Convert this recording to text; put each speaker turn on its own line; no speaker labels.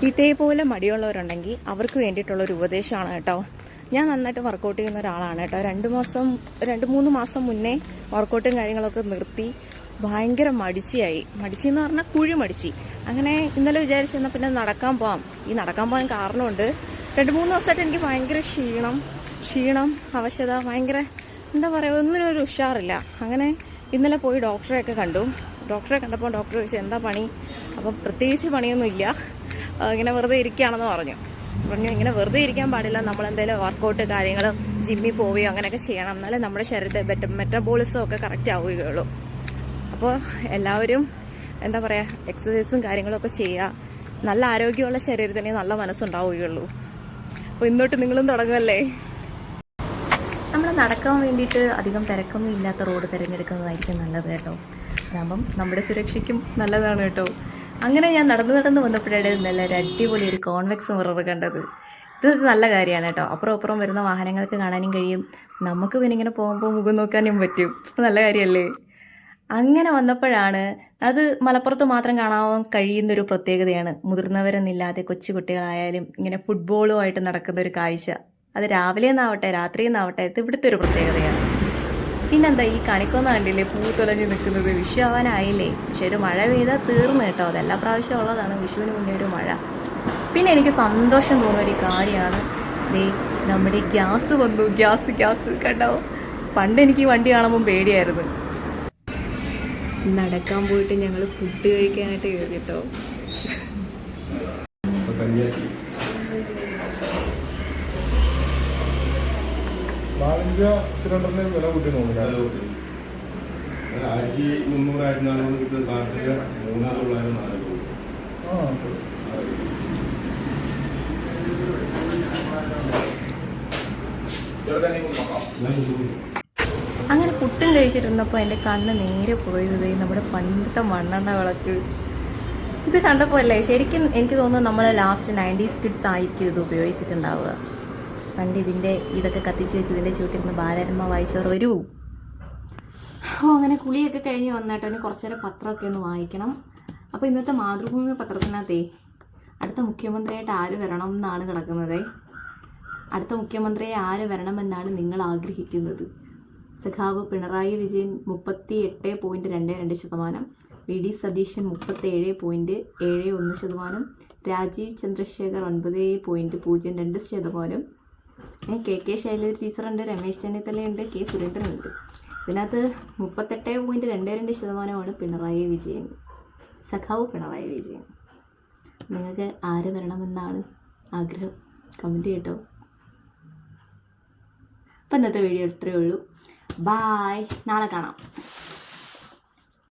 ഇതേപോലെ മടിയുള്ളവരുണ്ടെങ്കിൽ അവർക്ക് വേണ്ടിയിട്ടുള്ളൊരു ഉപദേശമാണ് കേട്ടോ. ഞാൻ നന്നായിട്ട് വർക്കൗട്ട് ചെയ്യുന്ന ഒരാളാണ് കേട്ടോ. 2-3 മാസം മുന്നേ വർക്കൗട്ടും കാര്യങ്ങളൊക്കെ നിർത്തി ഭയങ്കര മടിച്ചെന്ന് പറഞ്ഞാൽ കുഴി മടിച്ചി. അങ്ങനെ ഇന്നലെ വിചാരിച്ചെന്നാൽ പിന്നെ നടക്കാൻ പോകാം. ഈ നടക്കാൻ പോകാൻ കാരണമുണ്ട്. 2-3 ദിവസമായിട്ട് എനിക്ക് ഭയങ്കര ക്ഷീണം അവശത, ഭയങ്കര എന്താ പറയുക, ഒന്നിനും ഒരു ഉഷാറില്ല. അങ്ങനെ ഇന്നലെ പോയി ഡോക്ടറെ കണ്ടപ്പോൾ ഡോക്ടർ ചോദിച്ചു എന്താ പണി. അപ്പം പ്രത്യേകിച്ച് പണിയൊന്നും ഇല്ല, ഇങ്ങനെ വെറുതെ ഇരിക്കുകയാണെന്ന് പറഞ്ഞു. ഇങ്ങനെ വെറുതെ ഇരിക്കാൻ പാടില്ല, നമ്മളെന്തെങ്കിലും വർക്കൗട്ട് കാര്യങ്ങൾ ജിമ്മിൽ പോവുകയോ അങ്ങനെയൊക്കെ ചെയ്യണം, എന്നാലേ നമ്മുടെ ശരീരത്തെ മെറ്റബോളിസം ഒക്കെ കറക്റ്റ് ആവുകയുള്ളൂ. അപ്പോൾ എല്ലാവരും എന്താ പറയുക, എക്സസൈസും കാര്യങ്ങളൊക്കെ ചെയ്യുക. നല്ല ആരോഗ്യമുള്ള ശരീരത്തിന് നല്ല മനസ്സുണ്ടാവുകയുള്ളൂ. അപ്പോൾ ഇന്നോട്ട് നിങ്ങളും തുടങ്ങുമല്ലേ. നമ്മൾ നടക്കാൻ വേണ്ടിയിട്ട് അധികം തിരക്കൊന്നും ഇല്ലാത്ത റോഡ് തിരഞ്ഞെടുക്കുന്നതായിരിക്കും നല്ലത് കേട്ടോ. അതാകുമ്പം നമ്മുടെ സുരക്ഷയ്ക്കും നല്ലതാണ് കേട്ടോ. അങ്ങനെ ഞാൻ നടന്ന് വന്നപ്പോഴാണ് നല്ല ഒരു അടിപൊളി ഒരു കോൺവെക്സ് മിറർ കണ്ടത്. ഇത് നല്ല കാര്യമാണ് കേട്ടോ. അപ്പുറം വരുന്ന വാഹനങ്ങൾക്ക് കാണാനും കഴിയും, നമുക്ക് പിന്നെ ഇങ്ങനെ പോകുമ്പോൾ മുഖം നോക്കാനും പറ്റും. നല്ല കാര്യമല്ലേ. അങ്ങനെ വന്നപ്പോഴാണ് അത് മലപ്പുറത്ത് മാത്രം കാണാൻ കഴിയുന്നൊരു പ്രത്യേകതയാണ്. മുതിർന്നവരെന്നില്ലാതെ കൊച്ചുകുട്ടികളായാലും ഇങ്ങനെ ഫുട്ബോളുമായിട്ട് നടക്കുന്ന ഒരു കാഴ്ച. അത് രാവിലെ നിന്നാവട്ടെ രാത്രിയിൽ നിന്നാവട്ടെ, ഇത് ഇവിടുത്തെ ഒരു പ്രത്യേകതയാണ്. പിന്നെന്താ ഈ കണിക്കൊന്ന കണ്ടില്ലേ പൂത്തൊലഞ്ഞ് നിൽക്കുന്നത്. വിഷു ആവാനായില്ലേ, പക്ഷെ ഒരു മഴ പെയ്താൽ തീർന്നു കേട്ടോ. അതെല്ലാ പ്രാവശ്യം ഉള്ളതാണ്, വിഷുവിന് മുന്നേ ഒരു മഴ. പിന്നെ എനിക്ക് സന്തോഷം തോന്നുന്നൊരു കാര്യമാണ്, നമ്മുടെ ഗ്യാസ് വന്നു. ഗ്യാസ് കണ്ടോ. പണ്ട് എനിക്ക് ഈ വണ്ടി കാണുമ്പോൾ പേടിയായിരുന്നു. നടക്കാൻ പോയിട്ട് ഞങ്ങൾ ഫുഡ് കഴിക്കാനായിട്ട് കയറി കേട്ടോ.
സിലിണ്ടറിന് വില കൂട്ടി നോക്കില്ല.
1300 കിട്ടുന്ന കാർഷിക 3900
അങ്ങനെ പുട്ടും കഴിച്ചിരുന്നപ്പോൾ എൻ്റെ കണ്ണ് നേരെ പോയത് നമ്മുടെ പണ്ടത്തെ മണ്ണെണ്ണ വിളക്ക്. ഇത് കണ്ടപ്പോൾ അല്ലേ ശരിക്കും എനിക്ക് തോന്നുന്നു നമ്മൾ ലാസ്റ്റ് 90s കിഡ്സ് ആയിരിക്കും ഇത് ഉപയോഗിച്ചിട്ടുണ്ടാവുക. പണ്ട് ഇതൊക്കെ കത്തിച്ച് വെച്ച് ഇതിൻ്റെ ചൂട്ടിരുന്ന് ബാലരമ വായിച്ചവർ വരൂ. അങ്ങനെ കുളിയൊക്കെ കഴിഞ്ഞ് വന്നിട്ട് ഇനി കുറച്ച് നേരം പത്രമൊക്കെ ഒന്ന് വായിക്കണം. അപ്പോൾ ഇന്നത്തെ മാതൃഭൂമി പത്രത്തിനകത്തേ അടുത്ത മുഖ്യമന്ത്രിയായിട്ട് ആര് വരണം എന്നാണ് കിടക്കുന്നത്. അടുത്ത മുഖ്യമന്ത്രിയെ ആര് വരണമെന്നാണ് നിങ്ങൾ ആഗ്രഹിക്കുന്നത്? സഖാവ് പിണറായി വിജയൻ 38.22%, വി.ഡി. സതീശൻ 37.71%, രാജീവ് ചന്ദ്രശേഖർ 9.02%, കെ ശൈലജ ടീച്ചറുണ്ട്, രമേശ് ചെന്നിത്തലയുണ്ട്, കെ സുരേന്ദ്രനുണ്ട്. ഇതിനകത്ത് 38.22% പിണറായി വിജയൻ, സഖാവ് പിണറായി വിജയൻ. നിങ്ങൾക്ക് ആര് വരണമെന്നാണ് ആഗ്രഹം? കമൻറ്റ് ചെയ്യട്ടോ. അപ്പം ഇന്നത്തെ വീഡിയോ ഇത്രയേ ഉള്ളൂ. ബായ്, നാളെ കാണാം.